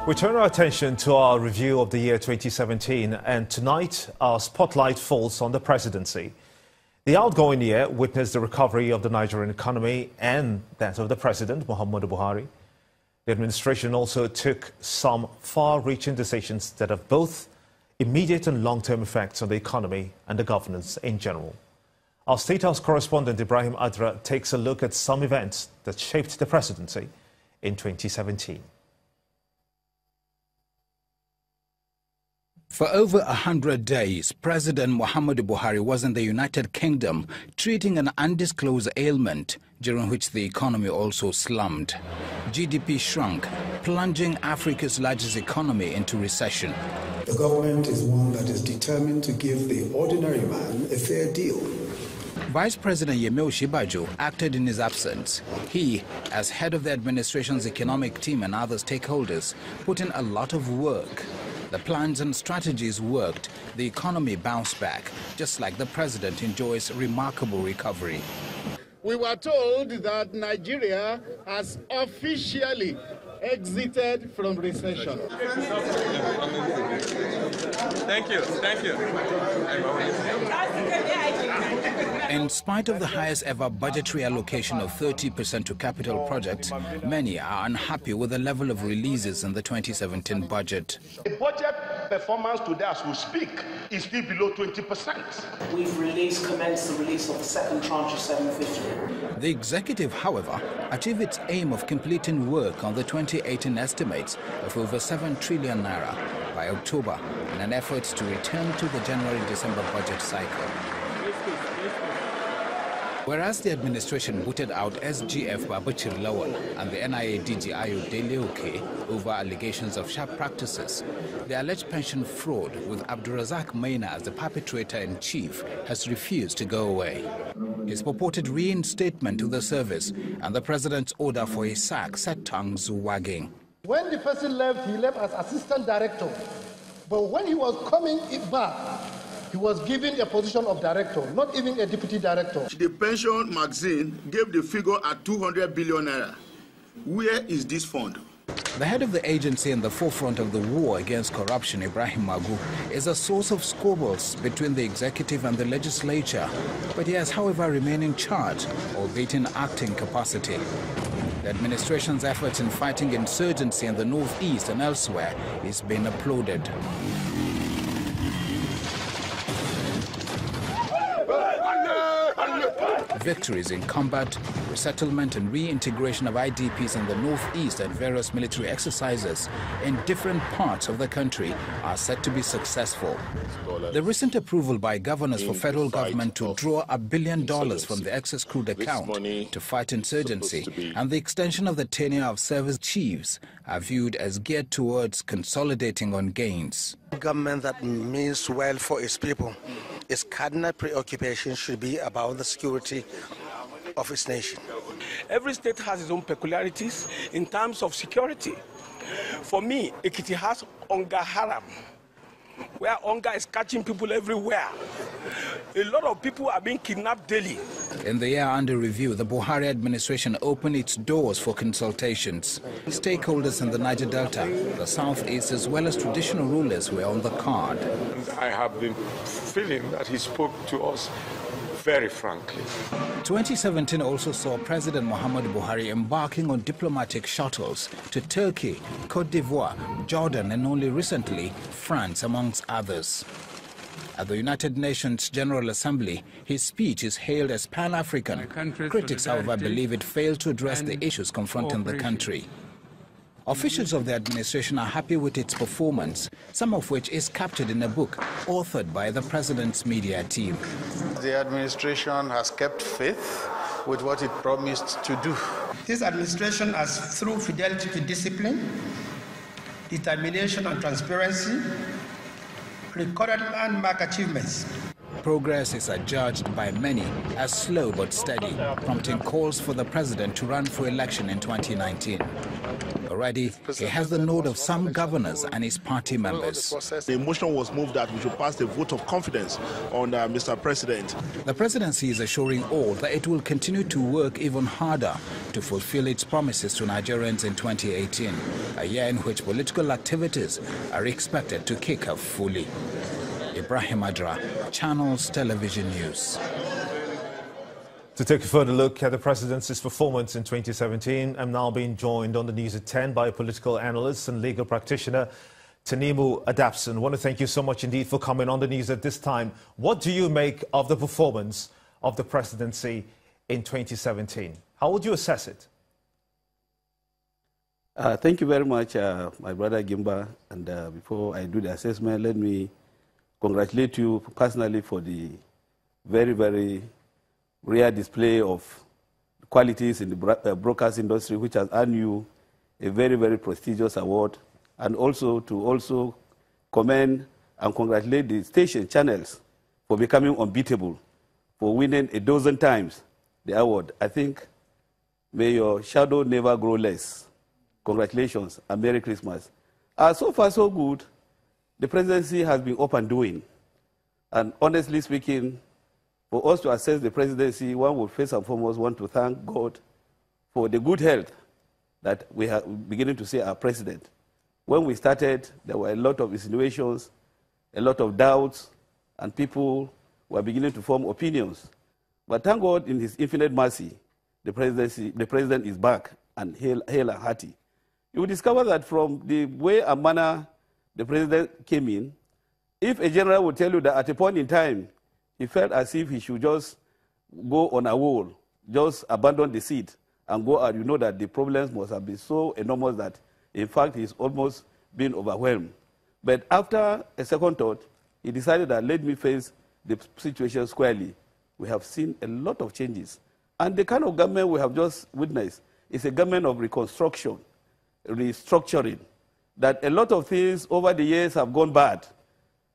We turn our attention to our review of the year 2017, and tonight our spotlight falls on the presidency. The outgoing year witnessed the recovery of the Nigerian economy and that of the president, Muhammadu Buhari. The administration also took some far-reaching decisions that have both immediate and long-term effects on the economy and the governance in general. Our State House correspondent Ibrahim Adra takes a look at some events that shaped the presidency in 2017. For over 100 days, President Muhammadu Buhari was in the United Kingdom treating an undisclosed ailment, during which the economy also slumped. GDP shrunk, plunging Africa's largest economy into recession. The government is one that is determined to give the ordinary man a fair deal. Vice President Yemi Osinbajo acted in his absence. He, as head of the administration's economic team and other stakeholders, put in a lot of work. The plans and strategies worked. The economy bounced back, just like the president enjoys remarkable recovery. We were told that Nigeria has officially exited from recession. Thank you. Thank you. In spite of the highest ever budgetary allocation of 30% to capital projects, many are unhappy with the level of releases in the 2017 budget. The budget performance today, as we speak, is still below 20%. We've commenced the release of the second tranche of 750. The executive, however, achieved its aim of completing work on the 2018 estimates of over 7 trillion naira by October in an effort to return to the January-December budget cycle. Whereas the administration booted out SGF Babachir Lawal and the NIA DG Ayo Deleoke over allegations of sharp practices, the alleged pension fraud with Abdurazak Maina as the perpetrator-in-chief has refused to go away. His purported reinstatement to the service and the president's order for his sack set tongues wagging. When the person left, he left as assistant director. But when he was coming back, he was given a position of director, not even a deputy director. The pension magazine gave the figure at 200 billion naira. Where is this fund? The head of the agency in the forefront of the war against corruption, Ibrahim Magu, is a source of squabbles between the executive and the legislature. But he has, however, remained in charge, albeit in acting capacity. The administration's efforts in fighting insurgency in the northeast and elsewhere is being applauded. Victories in combat, resettlement and reintegration of IDPs in the northeast and various military exercises in different parts of the country are said to be successful. The recent approval by governors for federal government to draw $1 billion from the excess crude account to fight insurgency and the extension of the tenure of service chiefs are viewed as geared towards consolidating on gains. Government that means well for its people, its cardinal preoccupation should be about the security of its nation. Every state has its own peculiarities in terms of security. For me, Ekiti has Onga Haram, where hunger is catching people everywhere. A lot of people are being kidnapped daily. In the year under review, the Buhari administration opened its doors for consultations. Stakeholders in the Niger Delta, the Southeast, as well as traditional rulers were on the card. I have been feeling that he spoke to us very frankly. 2017 also saw President Muhammadu Buhari embarking on diplomatic shuttles to Turkey, Cote d'Ivoire, Jordan, and only recently, France, amongst others. At the United Nations General Assembly, his speech is hailed as Pan-African. Critics, however, believe it failed to address the issues confronting the country. Officials of the administration are happy with its performance, some of which is captured in a book authored by the president's media team. The administration has kept faith with what it promised to do. This administration has, through fidelity to discipline, determination and transparency, recorded landmark achievements. Progress is adjudged by many as slow but steady, prompting calls for the president to run for election in 2019. Already, he has the nod of some governors and his party members. The motion was moved that we should pass the vote of confidence on Mr. President. The presidency is assuring all that it will continue to work even harder to fulfill its promises to Nigerians in 2018, a year in which political activities are expected to kick off fully. Ibrahim Adra, Channels Television News. To take a further look at the presidency's performance in 2017, I'm now being joined on the news at 10 by political analyst and legal practitioner Tanimu Adapson. I want to thank you so much indeed for coming on the news at this time. What do you make of the performance of the presidency in 2017? How would you assess it? Thank you very much, my brother Gimba. And before I do the assessment, let me congratulate you personally for the very, very rare display of qualities in the broadcast industry, which has earned you a very, very prestigious award, and also to commend and congratulate the station channels for becoming unbeatable, for winning a dozen times the award. I think may your shadow never grow less. Congratulations and Merry Christmas. So far, so good. The presidency has been up and doing. And honestly speaking, for us to assess the presidency, one would first and foremost want to thank God for the good health that we are beginning to see our president. When we started, there were a lot of insinuations, a lot of doubts, and people were beginning to form opinions. But thank God, in his infinite mercy, the president is back and hale and hearty. You will discover that from the way and manner the president came in, if a general would tell you that at a point in time, he felt as if he should just go on a wall, just abandon the seat and go out, you know that the problems must have been so enormous that, in fact, he's almost been overwhelmed. But after a second thought, he decided that let me face the situation squarely. We have seen a lot of changes. And the kind of government we have just witnessed is a government of reconstruction, restructuring, that a lot of things over the years have gone bad.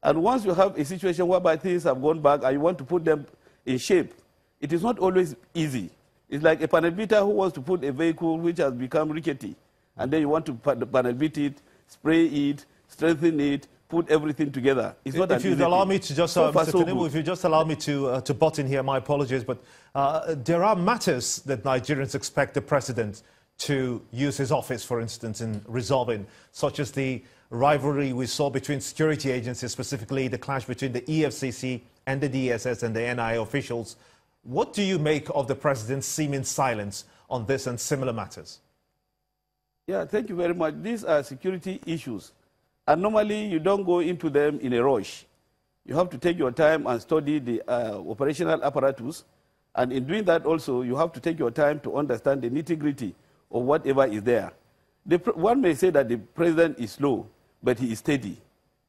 And once you have a situation whereby things have gone back and you want to put them in shape, it is not always easy. It's like a panel beater who wants to put a vehicle which has become rickety, and then you want to panel beat it, spray it, strengthen it, put everything together. It's not if you'd allow me to just, Mr. Tanimu, if you just allow me to butt in here, my apologies, but there are matters that Nigerians expect the president to use his office, for instance, in resolving, such as the rivalry we saw between security agencies, specifically the clash between the EFCC and the DSS and the NIA officials. What do you make of the president's seeming silence on this and similar matters? Yeah, thank you very much. These are security issues. And normally you don't go into them in a rush. You have to take your time and study the operational apparatus. And in doing that also, you have to take your time to understand the nitty-gritty of whatever is there. One may say that the president is slow, but he is steady.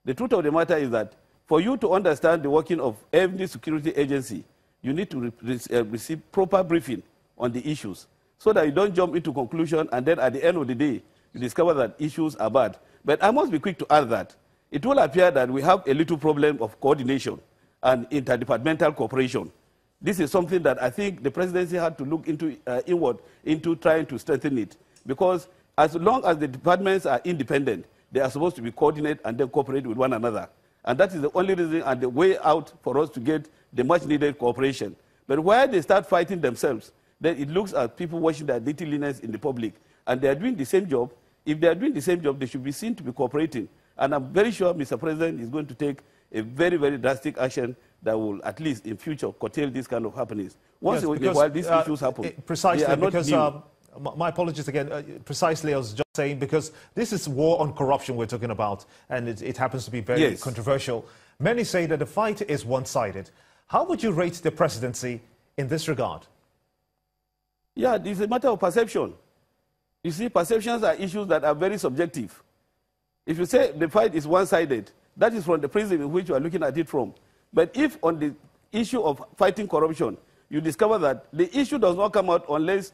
The truth of the matter is that for you to understand the working of every security agency, you need to receive proper briefing on the issues so that you don't jump into conclusion and then at the end of the day, you discover that issues are bad. But I must be quick to add that it will appear that we have a little problem of coordination and interdepartmental cooperation. This is something that I think the presidency had to look into inward into trying to strengthen it, because as long as the departments are independent, they are supposed to be coordinated and then cooperate with one another. And that is the only reason and the way out for us to get the much-needed cooperation. But where they start fighting themselves, then it looks at people watching their littleness in the public. And they are doing the same job. If they are doing the same job, they should be seen to be cooperating. And I'm very sure Mr. President is going to take a very, very drastic action that will, at least in future, curtail this kind of happenings. Once in a while, these issues happen. Precisely, because my apologies again. Precisely, I was just saying, because this is war on corruption we're talking about, and it happens to be very controversial. Many say that the fight is one-sided. How would you rate the presidency in this regard? Yeah, it's a matter of perception. You see, perceptions are issues that are very subjective. If you say the fight is one-sided, that is from the prism in which you are looking at it from. But if on the issue of fighting corruption, you discover that the issue does not come out unless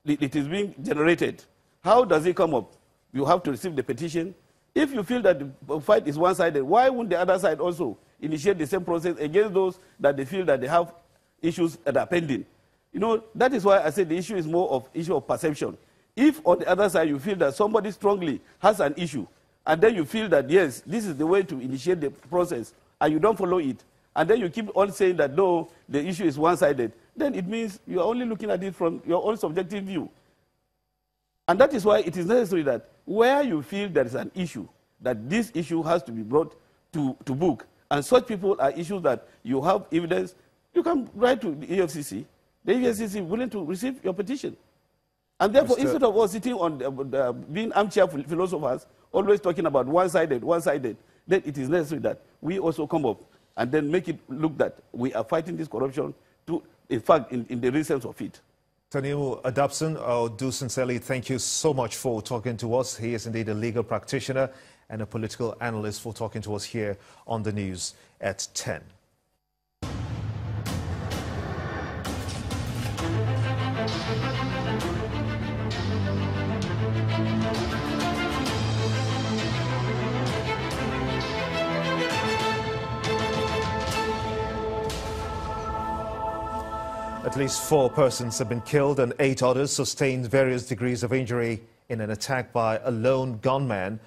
it is being generated, how does it come up? You have to receive the petition. If you feel that the fight is one-sided, why wouldn't the other side also initiate the same process against those that they feel that they have issues that are pending? You know, that is why I said the issue is more of issue of perception. If on the other side you feel that somebody strongly has an issue, and then you feel that, yes, this is the way to initiate the process, and you don't follow it, and then you keep on saying that, no, the issue is one-sided, then it means you are only looking at it from your own subjective view. And that is why it is necessary that where you feel there is an issue, that this issue has to be brought to book, and such people are issues that you have evidence, you can write to the EFCC. The EFCC is willing to receive your petition. And therefore, instead of us sitting on being armchair philosophers, always talking about one-sided, then it is necessary that we also come up and then make it look that we are fighting this corruption to, in fact, in the real sense of it. Tanimu Adapson, I do sincerely thank you so much for talking to us. He is indeed a legal practitioner and a political analyst for talking to us here on the news at 10. At least 4 persons have been killed and 8 others sustained various degrees of injury in an attack by a lone gunman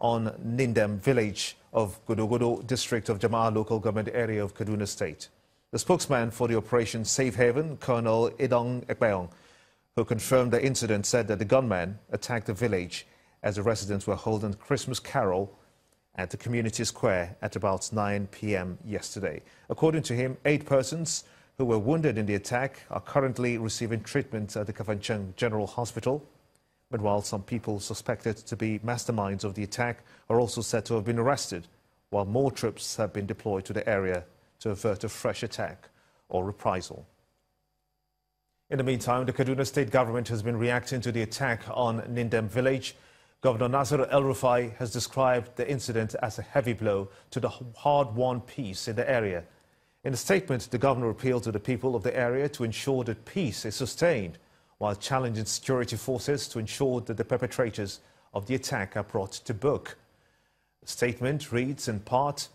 on Nindem village of Gudugudu district of Jama'ah local government area of Kaduna State. The spokesman for the Operation Safe Haven, Colonel Idong Ekpeong, who confirmed the incident, said that the gunman attacked the village as the residents were holding a Christmas carol at the community square at about 9 p.m. yesterday. According to him, 8 persons who were wounded in the attack are currently receiving treatment at the Kafanchang General Hospital. Meanwhile, some people suspected to be masterminds of the attack are also said to have been arrested, while more troops have been deployed to the area to avert a fresh attack or reprisal. In the meantime, the Kaduna State government has been reacting to the attack on Nindem village. Governor Nasir El-Rufai has described the incident as a heavy blow to the hard-won peace in the area. In a statement, the governor appealed to the people of the area to ensure that peace is sustained, while challenging security forces to ensure that the perpetrators of the attack are brought to book. The statement reads in part,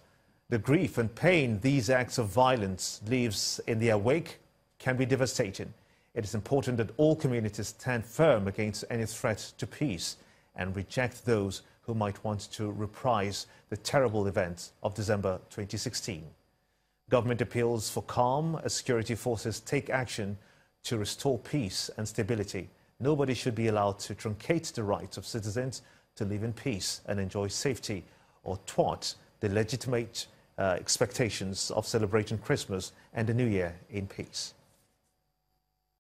"The grief and pain these acts of violence leaves in their wake can be devastating. It is important that all communities stand firm against any threat to peace and reject those who might want to reprise the terrible events of December 2016. Government appeals for calm as security forces take action to restore peace and stability. Nobody should be allowed to truncate the rights of citizens to live in peace and enjoy safety or thwart the legitimate expectations of celebrating Christmas and the New Year in peace."